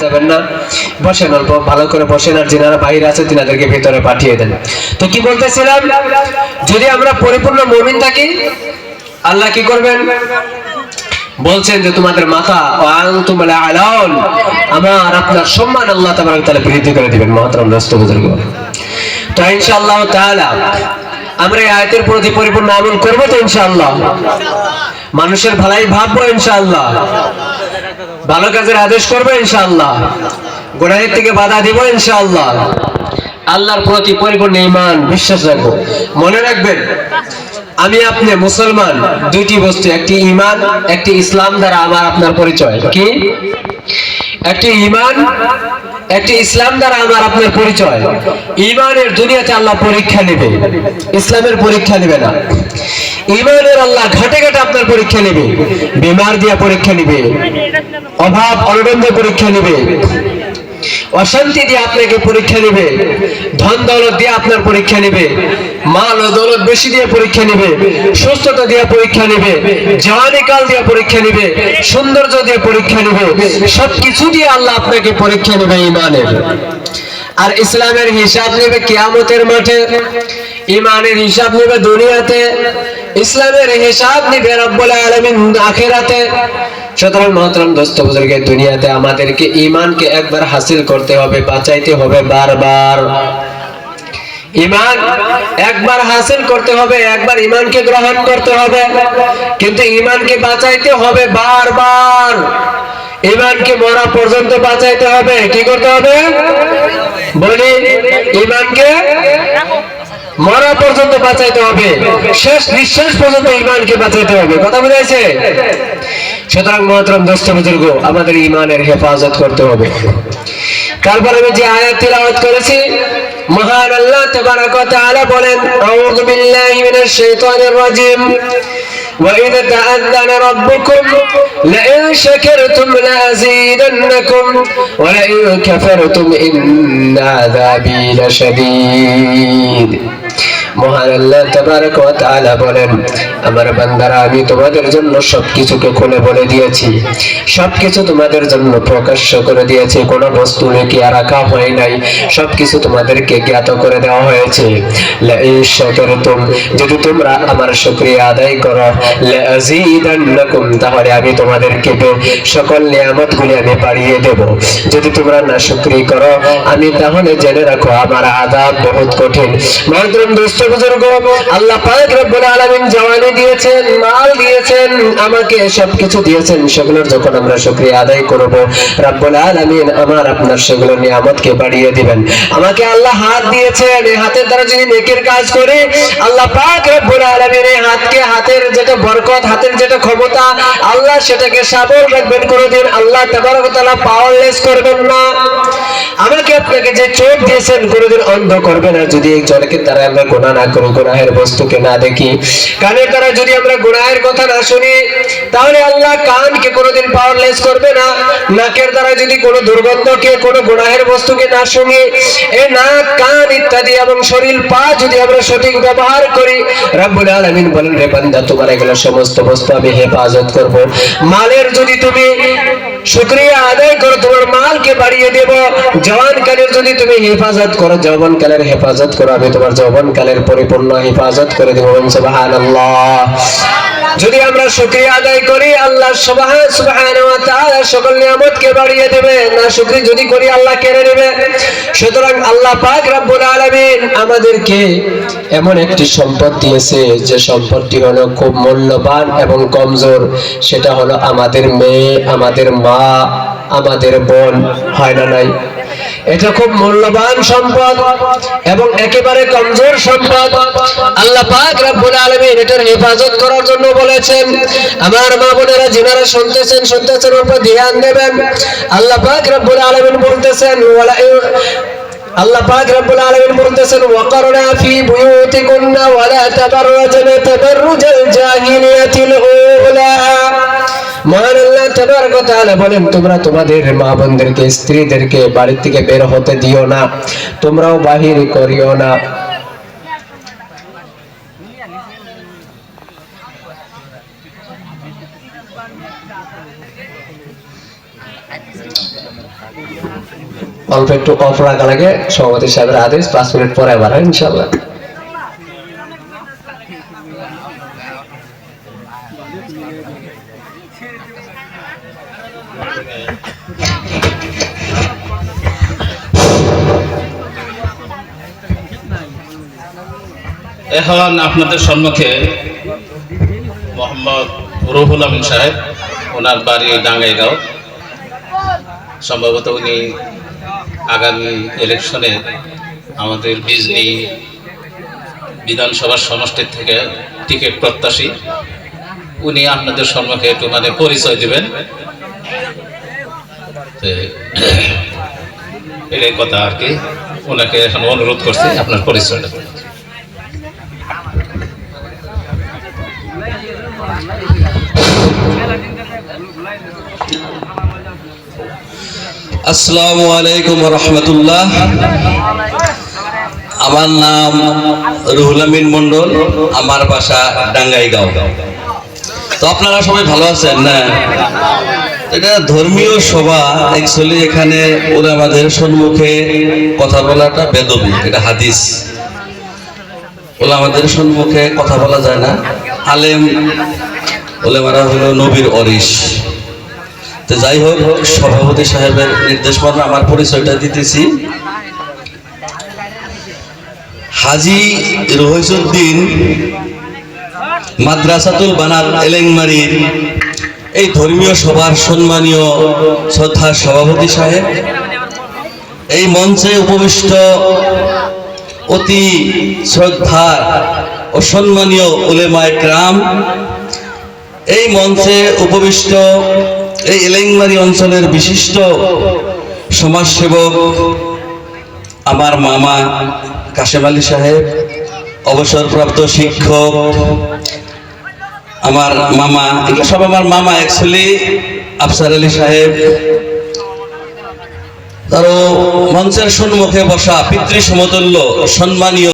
যাবেন না, বসেন, অল্প ভালো করে বসেন, আর যারা বাইরে আছে তিনাদেরকে ভিতরে পাঠিয়ে দেন। তো কি বলতেছিলাম, যদি আমরা পরিপূর্ণ মুমিন থাকি আল্লাহ কি করবেন, বলছেন যে তোমাদের মাথা আমার আপনার সম্মান আল্লাহ তাবারক ওয়া তাআলা বৃদ্ধি করে দিবেন। মহতরম দোস্ত বুজুর্গ, তো ইনশাআল্লাহ তাআলা আমরা এই আয়াতের প্রতি পরিপূর্ণ আমল করব তো ইনশাআল্লাহ, মানুষের ভালাই ভাববো ইনশাআল্লাহ, ভালো কাজের আদেশ করবো ইনশাআল্লাহ, গুনাহের থেকে বাধা দিব ইনশাআল্লাহ, আল্লাহর প্রতি পরিপূর্ণ ঈমান বিশ্বাস রাখবো। মনে রাখবেন আমি আপনি মুসলমান, দুইটি বস্তু, একটি ঈমান, একটি ইসলাম দ্বারা আমার আপনার পরিচয়। কি? একটি ঈমান, একটি ইসলাম দ্বারা আমার আপনার পরিচয়। ঈমানের দুনিয়াতে আল্লাহ পরীক্ষা নেবে, ইসলামের পরীক্ষা নেবে না। ঈমানের আল্লাহ ঘাটে ঘাটে আপনার পরীক্ষা নেবে, বিমার দিয়া পরীক্ষা নেবে, অভাব অনটন দিয়ে পরীক্ষা নেবে, অশান্তি দিয়ে আপনাকে পরীক্ষা নেবে, ধন দৌলত দিয়ে আপনার পরীক্ষা নেবে, মাল ও দৌলত বেশি দিয়ে পরীক্ষা নেবে, সুস্থতা দিয়ে পরীক্ষা নেবে, জওয়ানি কাল দিয়ে পরীক্ষা নেবে, সৌন্দর্য দিয়ে পরীক্ষা নেবে, সবকিছু দিয়ে আল্লাহ আপনাকে পরীক্ষা নেবে ঈমানের। আর ইসলামের হিসাব নেবে কিয়ামতের মাঠে, ঈমানের হিসাব নেবে দুনিয়াতে, ইসলামের হিসাব নেবে রব্বুল আলামিন আখিরাতে। সুতরাং মহতরম দোস্ত বুজুর্গ, দুনিয়াতে আমাদেরকে ঈমানকে একবার হাসিল করতে হবে, বাঁচাইতে হবে বারবার। ঈমান একবার হাসিল করতে হবে, একবার ঈমানকে গ্রহণ করতে হবে, কিন্তু ঈমানকে বাঁচাইতে হবে বারবার। ঈমানকে মরা পর্যন্ত বাঁচাইতে হবে। কি করতে হবে বলি? ঈমানকে মরা পর্যন্ত বাঁচাইতে হবে, শেষ নিঃশ্বাস পর্যন্ত ঈমানকে বাঁচাইতে হবে। কথা বুঝাইছে? সুতরাং মহতরম দোস্ত বুজুর্গ, আমাদের ঈমানের হেফাজত করতে হবে। তারপর আমি যে আয়াত তিলাওয়াত করেছি, মহান আল্লাহ তাবারক ওয়া তাআলা বলেন, আউযু বিল্লাহি মিনাশ শাইতানির রাজীম, وَإِذْ تَأَذَّنَ رَبُّكُمْ لَئِنْ شَكَرْتُمْ لَأَزِيدَنَّكُمْ وَلَئِنْ كَفَرْتُمْ إِنَّ عَذَابِي لَشَدِيدٌ। মহান আল্লাহ তাবারক ওয়া তাআলা বলেন, আমার বান্দারা আমি তোমাদের জন্য সবকিছুকে খুলে বলে দিয়েছি, সবকিছু তোমাদের জন্য প্রকাশ্য করে দিয়েছি, কোনো বস্তু লুকিয়ে রাখা হয় নাই, সবকিছু তোমাদেরকে জ্ঞাত করে দেওয়া হয়েছে। লাইন শাকারতুম, যদি তোমরা আমার শুকরিয়া আদায় করো, লাযীদান্নাকুম, তাহলে আমি তোমাদেরকে সকল নিয়ামতগুলি আমি বাড়িয়ে দেব। যদি তোমরা নাশুকরি করো, আমি তাহলে জেনে রাখো আমার আযাব বহুত কঠিন। মহতরম দোস্ত বুজুর্গ, আল্লাহ পাক রব্বুল আলামিন জওয়ানি দিয়েছেন, মাল দিয়েছেন, আমাকে সবকিছু দিয়েছেন, সেগুলোর যখন আমরা শুকরিয়া আদায় করব, রব্বুল আলামিন আমার আপনার সেগুলো নিয়ামতকে বাড়িয়ে দিবেন। আমাকে আল্লাহ হাত দিয়েছেন, এই হাতের দ্বারা যদি নেকির কাজ করি, আল্লাহ পাক রব্বুল আলামিন এই হাতকে, হাতের যেটা বরকত, হাতের যেটা ক্ষমতা, আল্লাহ সেটাকে সবল রাখবেন, কোনোদিন আল্লাহ তাবারক ওয়া তাআলা পাওয়ারলেস করবেন না। আমাকে আপনাকে যে চোখ দিয়েছেন, কোনোদিন অন্ধ করবেন না। যদি এই চোখের দ্বারা আমরা গুনাহ না করি, গুনাহের বস্তুকে না দেখি, কানের দ্বারা যদি আমরা গুনাহের কথা না শুনি, তাহলে আল্লাহ কানকে কোনোদিন পাওয়ারলেস করবে না। নাকের দ্বারা যদি কোনো দুর্গন্ধকে, কোনো গুনাহের বস্তুকে না শুনি, এই নাক, কান ইত্যাদি এবং শরীর, পা যদি আমরা সঠিক ব্যবহার করি, রব্বুল আলামিন বলেন, রে বান্দা তোমার এগুলো সমস্ত বস্তু আমি হেফাজত করব। মালের যদি তুমি শুকরিয়া আদায় করো, তোমার মালকে বাড়িয়ে দেব। জওয়ানকালের যদি তুমি হেফাজত করো, যৌবনকালের হেফাজত করো, আমি তোমার যৌবনকালের পরিপূর্ণ হেফাজত করে দেব। সুবহানাল্লাহ। যদি আমরা শুকরিয়া আদায় করি, আল্লাহ সুবহানাহু ওয়া তাআলা সকল নিয়ামতকে বাড়িয়ে দেবে। না শুকরিয়া যদি করি, আল্লাহ কেড়ে নেবে। সুতরাং আল্লাহ পাক রব্বুল আলামিন আমাদেরকে এমন একটি সম্পদ দিয়েছে, যে সম্পদটি হলো খুব মূল্যবান এবং কমজোর। সেটা হলো আমাদের মেয়ে, আমাদের মা, আমাদের বোন। হয় না নাই? এটা খুব মূল্যবান সম্পদ এবং একেবারে কমজোর সম্পদ। আল্লাহ পাক রব্বুল আলামিন এটার হেফাজত করার জন্য বলেছেন। আমার মা বোনেরা যিনারা শুনতেছেন উপর ধ্যান দেবেন। আল্লাহ পাক রব্বুল আলামিন বলতেছেন, আল্লাহ পাক রব্বুল আলামিন বলতেছেন, ওয়াকারনা ফি বুয়ুতিকুন্না ওয়ালা তাবাররাজনা তাবাররুজাল জাহিলিয়াতিল উলা। মহান আল্লাহ তাবারক ওয়া তাআলা বলেন, তোমরা তোমাদের মা বোনদেরকে, স্ত্রীদেরকে বাড়ি থেকে বের হতে দিও না, তোমরাও বাহির করিও না। অল্প একটু অফ রাখা লাগে, সভাপতি সাহেবের আদেশ, 5 মিনিট পরে আবার ইনশাআল্লাহ। এখন আপনাদের সম্মুখে মোহাম্মদ রুহুল আমিন সাহেব, ওনার বাড়ি ডাঙ্গাইগাঁও। সম্ভবত উনি আগামী ইলেকশনে আমাদের বিজনি বিধানসভার সমষ্টি থেকে টিকিট প্রত্যাশী। উনি আপনাদের সম্মুখে একটু পরিচয় দিবেন, এটাই কথা আর কি। ওনাকে এখন অনুরোধ করছি আপনার পরিচয়টা। আসসালামু আলাইকুম রহমতুল্লাহ। আমার নাম রুহুল আমিন মন্ডল, আমার বাসা ডাঙ্গাইগাঁও। তো আপনারা সবাই ভালো আছেন না? এটা ধর্মীয় সভা, অ্যাকচুয়ালি এখানে ওলামাদের সম্মুখে কথা বলাটা বেদবি, এটা হাদিস। ওলামাদের সম্মুখে কথা বলা যায় না। আলেম ওলামারা হলো নবীর অরিশ। তো যাই হোক, সভাপতি সাহেবের নির্দেশ মতো আমার পরিচয়টা দিতেছি। হাজী রহিসউদ্দিন মাদ্রাসাতুল বানাত এলেংমারির এই ধর্মীয় সভার সম্মানীয় শ্রদ্ধার সভাপতি সাহেব, এই মঞ্চে উপবিষ্ট অতি শ্রদ্ধা ও সম্মানীয় উলেমায়ে কেরাম, এই মঞ্চে উপবিষ্ট এই এলেংমারি অঞ্চলের বিশিষ্ট সমাজসেবক আমার মামা কাশেম আলী সাহেব, অবসরপ্রাপ্ত শিক্ষক আমার মামা, এগুলো সব আমার মামা অ্যাকচুয়ালি, আফসার আলী সাহেব, তারও মঞ্চের সম্মুখে বসা পিতৃ সমতুল্য সম্মানীয়